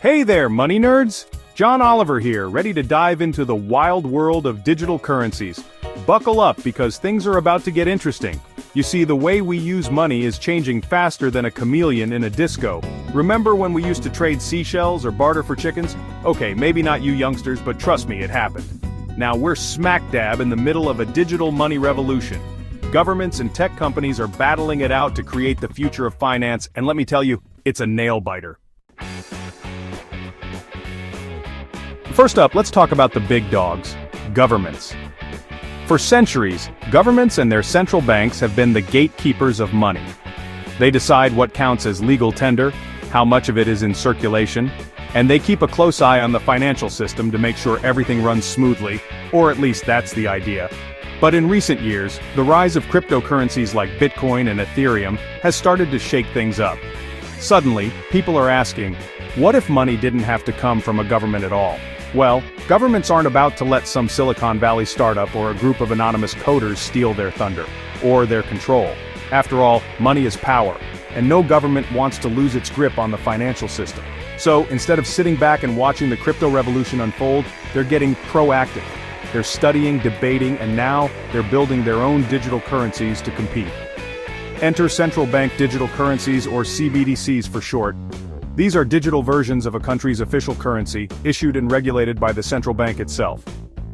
Hey there, money nerds! John Oliver here, ready to dive into the wild world of digital currencies. Buckle up because things are about to get interesting. You see, the way we use money is changing faster than a chameleon in a disco. Remember when we used to trade seashells or barter for chickens? Okay, maybe not you youngsters, but trust me, it happened. Now we're smack dab in the middle of a digital money revolution. Governments and tech companies are battling it out to create the future of finance, and let me tell you, it's a nail-biter. First up, let's talk about the big dogs, governments. For centuries, governments and their central banks have been the gatekeepers of money. They decide what counts as legal tender, how much of it is in circulation, and they keep a close eye on the financial system to make sure everything runs smoothly, or at least that's the idea. But in recent years, the rise of cryptocurrencies like Bitcoin and Ethereum has started to shake things up. Suddenly, people are asking, what if money didn't have to come from a government at all? Well, governments aren't about to let some Silicon Valley startup or a group of anonymous coders steal their thunder, or their control. After all, money is power, and no government wants to lose its grip on the financial system. So, instead of sitting back and watching the crypto revolution unfold, they're getting proactive. They're studying, debating, and now they're building their own digital currencies to compete. Enter central bank digital currencies, or CBDCs for short. These are digital versions of a country's official currency, issued and regulated by the central bank itself.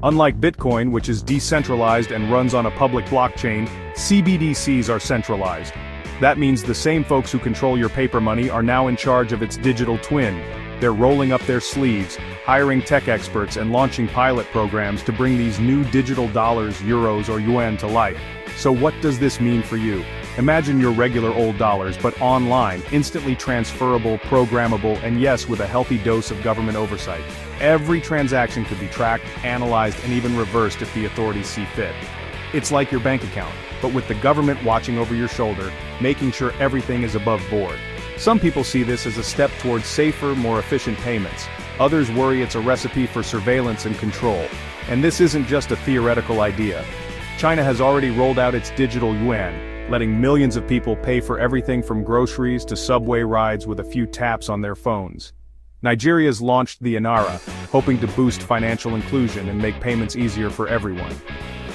Unlike Bitcoin, which is decentralized and runs on a public blockchain, CBDCs are centralized. That means the same folks who control your paper money are now in charge of its digital twin. They're rolling up their sleeves, hiring tech experts and launching pilot programs to bring these new digital dollars, euros, or yuan to life. So what does this mean for you? Imagine your regular old dollars, but online, instantly transferable, programmable, and yes, with a healthy dose of government oversight. Every transaction could be tracked, analyzed, and even reversed if the authorities see fit. It's like your bank account, but with the government watching over your shoulder, making sure everything is above board. Some people see this as a step towards safer, more efficient payments. Others worry it's a recipe for surveillance and control. And this isn't just a theoretical idea. China has already rolled out its digital yuan, letting millions of people pay for everything from groceries to subway rides with a few taps on their phones. Nigeria's launched the Naira, hoping to boost financial inclusion and make payments easier for everyone.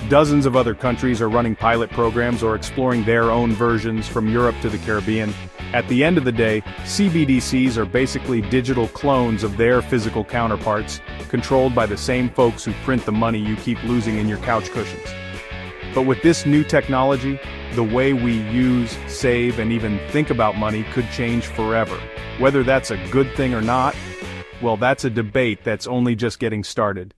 Dozens of other countries are running pilot programs or exploring their own versions, from Europe to the Caribbean. At the end of the day, CBDCs are basically digital clones of their physical counterparts, controlled by the same folks who print the money you keep losing in your couch cushions. But with this new technology, the way we use, save, and even think about money could change forever. Whether that's a good thing or not, well, that's a debate that's only just getting started.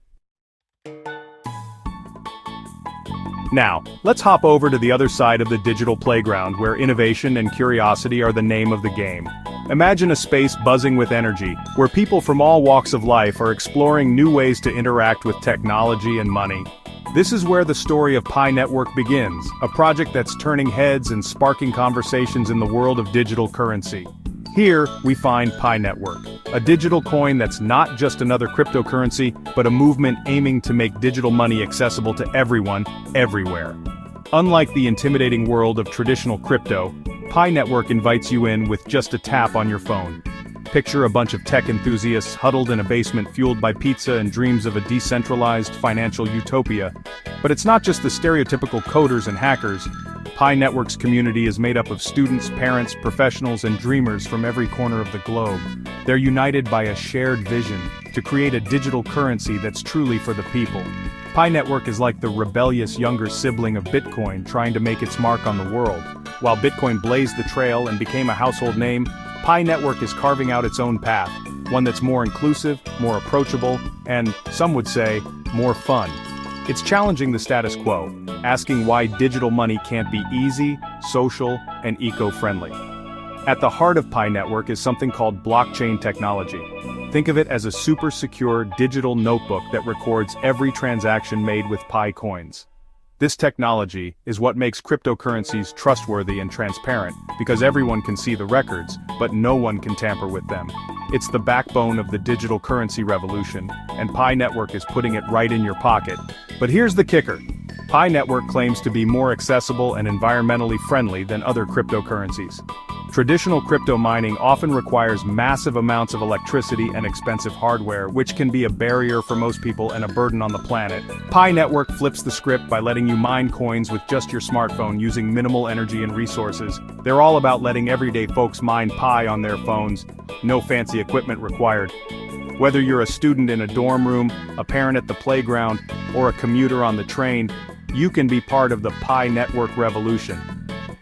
Now, let's hop over to the other side of the digital playground, where innovation and curiosity are the name of the game. Imagine a space buzzing with energy, where people from all walks of life are exploring new ways to interact with technology and money. This is where the story of Pi Network begins, a project that's turning heads and sparking conversations in the world of digital currency. Here, we find Pi Network, a digital coin that's not just another cryptocurrency, but a movement aiming to make digital money accessible to everyone, everywhere. Unlike the intimidating world of traditional crypto, Pi Network invites you in with just a tap on your phone. Picture a bunch of tech enthusiasts huddled in a basement fueled by pizza and dreams of a decentralized financial utopia. But it's not just the stereotypical coders and hackers. Pi Network's community is made up of students, parents, professionals, and dreamers from every corner of the globe. They're united by a shared vision to create a digital currency that's truly for the people. Pi Network is like the rebellious younger sibling of Bitcoin trying to make its mark on the world. While Bitcoin blazed the trail and became a household name, Pi Network is carving out its own path, one that's more inclusive, more approachable, and, some would say, more fun. It's challenging the status quo, asking why digital money can't be easy, social, and eco-friendly. At the heart of Pi Network is something called blockchain technology. Think of it as a super secure digital notebook that records every transaction made with Pi coins. This technology is what makes cryptocurrencies trustworthy and transparent, because everyone can see the records, but no one can tamper with them. It's the backbone of the digital currency revolution, and Pi Network is putting it right in your pocket. But here's the kicker. Pi Network claims to be more accessible and environmentally friendly than other cryptocurrencies. Traditional crypto mining often requires massive amounts of electricity and expensive hardware, which can be a barrier for most people and a burden on the planet. Pi Network flips the script by letting you mine coins with just your smartphone using minimal energy and resources. They're all about letting everyday folks mine Pi on their phones. No fancy equipment required. Whether you're a student in a dorm room, a parent at the playground, or a commuter on the train, you can be part of the Pi Network revolution.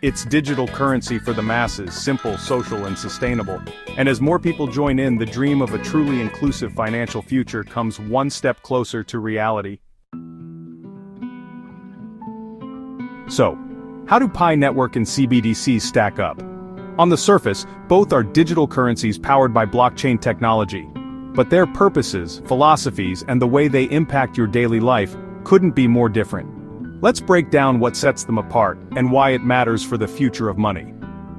It's digital currency for the masses, simple, social, and sustainable. And as more people join in, the dream of a truly inclusive financial future comes one step closer to reality. So, how do Pi Network and CBDCs stack up? On the surface, both are digital currencies powered by blockchain technology. But their purposes, philosophies, and the way they impact your daily life couldn't be more different. Let's break down what sets them apart and why it matters for the future of money.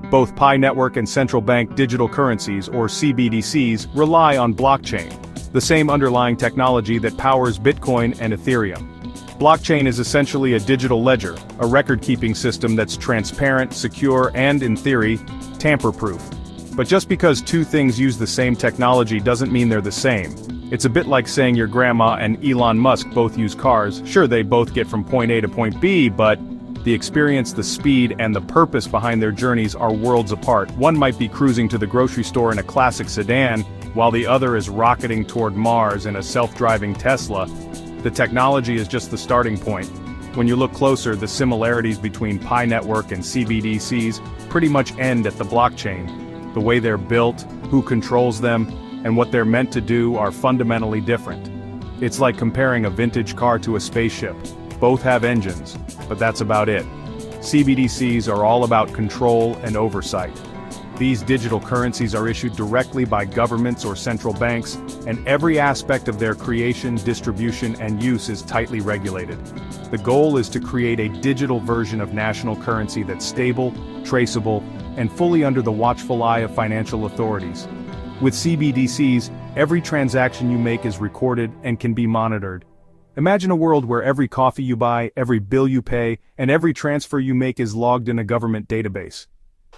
Both Pi Network and central bank digital currencies, or CBDCs, rely on blockchain, the same underlying technology that powers Bitcoin and Ethereum. Blockchain is essentially a digital ledger, a record-keeping system that's transparent, secure, and, in theory, tamper-proof. But just because two things use the same technology doesn't mean they're the same. It's a bit like saying your grandma and Elon Musk both use cars. Sure, they both get from point A to point B, but the experience, the speed, and the purpose behind their journeys are worlds apart. One might be cruising to the grocery store in a classic sedan, while the other is rocketing toward Mars in a self-driving Tesla. The technology is just the starting point. When you look closer, the similarities between Pi Network and CBDCs pretty much end at the blockchain. The way they're built, who controls them, and what they're meant to do are fundamentally different. It's like comparing a vintage car to a spaceship. Both have engines, but that's about it. CBDCs are all about control and oversight. These digital currencies are issued directly by governments or central banks, and every aspect of their creation, distribution, and use is tightly regulated. The goal is to create a digital version of national currency that's stable, traceable, and fully under the watchful eye of financial authorities. With CBDCs, every transaction you make is recorded and can be monitored. Imagine a world where every coffee you buy, every bill you pay, and every transfer you make is logged in a government database.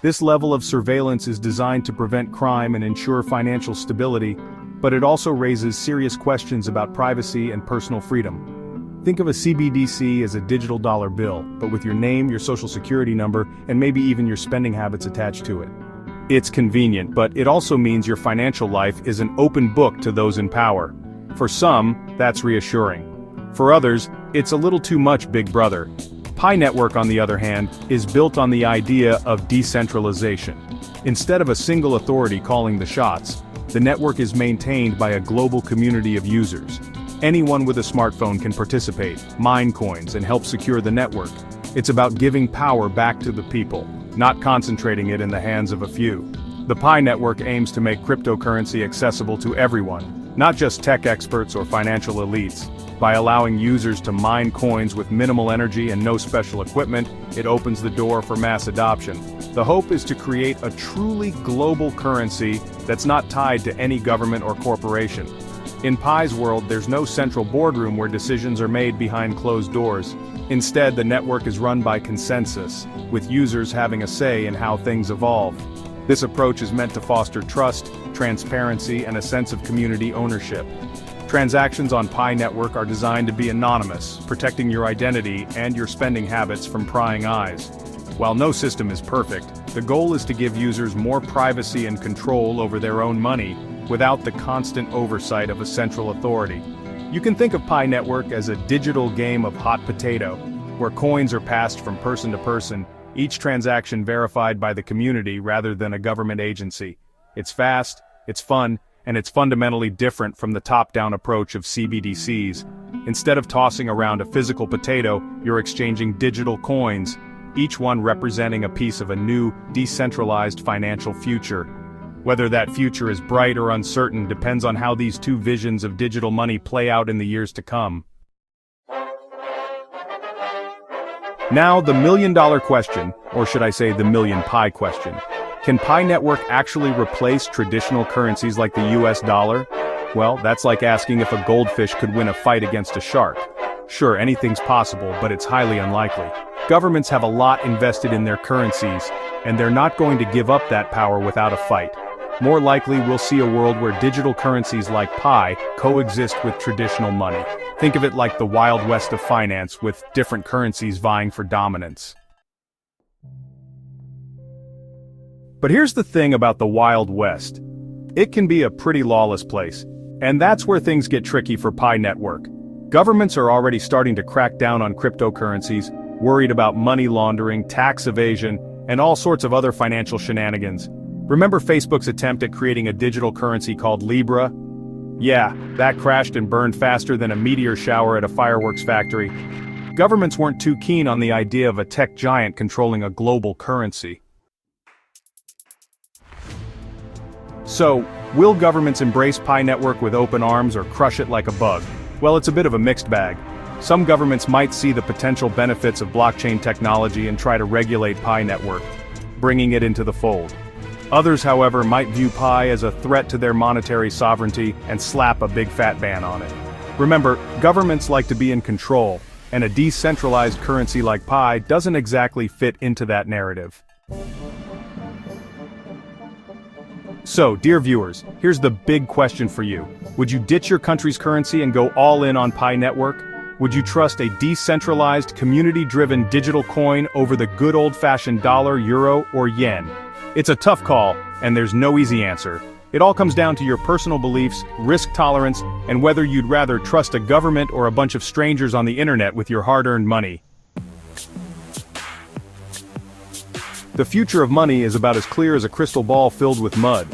This level of surveillance is designed to prevent crime and ensure financial stability, but it also raises serious questions about privacy and personal freedom. Think of a CBDC as a digital dollar bill, but with your name, your social security number, and maybe even your spending habits attached to it. It's convenient, but it also means your financial life is an open book to those in power. For some, that's reassuring. For others, it's a little too much Big Brother. Pi Network, on the other hand, is built on the idea of decentralization. Instead of a single authority calling the shots, the network is maintained by a global community of users. Anyone with a smartphone can participate, mine coins, and help secure the network. It's about giving power back to the people, not concentrating it in the hands of a few. The Pi Network aims to make cryptocurrency accessible to everyone, not just tech experts or financial elites. By allowing users to mine coins with minimal energy and no special equipment, it opens the door for mass adoption. The hope is to create a truly global currency that's not tied to any government or corporation. In Pi's world, there's no central boardroom where decisions are made behind closed doors. Instead, the network is run by consensus, with users having a say in how things evolve. This approach is meant to foster trust, transparency, and a sense of community ownership. Transactions on Pi Network are designed to be anonymous, protecting your identity and your spending habits from prying eyes. While no system is perfect, the goal is to give users more privacy and control over their own money, without the constant oversight of a central authority. You can think of Pi Network as a digital game of hot potato, where coins are passed from person to person, each transaction verified by the community rather than a government agency. It's fast, it's fun, and it's fundamentally different from the top-down approach of CBDCs. Instead of tossing around a physical potato, you're exchanging digital coins, each one representing a piece of a new, decentralized financial future. Whether that future is bright or uncertain depends on how these two visions of digital money play out in the years to come. Now, the million-dollar question, or should I say the million Pi question. Can Pi Network actually replace traditional currencies like the US dollar? Well, that's like asking if a goldfish could win a fight against a shark. Sure, anything's possible, but it's highly unlikely. Governments have a lot invested in their currencies, and they're not going to give up that power without a fight. More likely, we'll see a world where digital currencies like Pi coexist with traditional money. Think of it like the Wild West of finance, with different currencies vying for dominance. But here's the thing about the Wild West. It can be a pretty lawless place, and that's where things get tricky for Pi Network. Governments are already starting to crack down on cryptocurrencies, worried about money laundering, tax evasion, and all sorts of other financial shenanigans. Remember Facebook's attempt at creating a digital currency called Libra? Yeah, that crashed and burned faster than a meteor shower at a fireworks factory. Governments weren't too keen on the idea of a tech giant controlling a global currency. So, will governments embrace Pi Network with open arms or crush it like a bug? Well, it's a bit of a mixed bag. Some governments might see the potential benefits of blockchain technology and try to regulate Pi Network, bringing it into the fold. Others, however, might view Pi as a threat to their monetary sovereignty and slap a big fat ban on it. Remember, governments like to be in control, and a decentralized currency like Pi doesn't exactly fit into that narrative. So, dear viewers, here's the big question for you. Would you ditch your country's currency and go all in on Pi Network? Would you trust a decentralized, community-driven digital coin over the good old-fashioned dollar, euro, or yen? It's a tough call, and there's no easy answer. It all comes down to your personal beliefs, risk tolerance, and whether you'd rather trust a government or a bunch of strangers on the internet with your hard-earned money. The future of money is about as clear as a crystal ball filled with mud.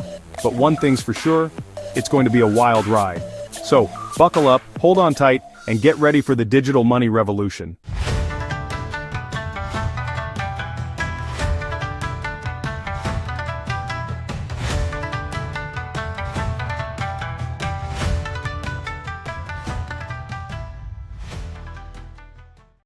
But one thing's for sure, it's going to be a wild ride. So, buckle up, hold on tight, and get ready for the digital money revolution.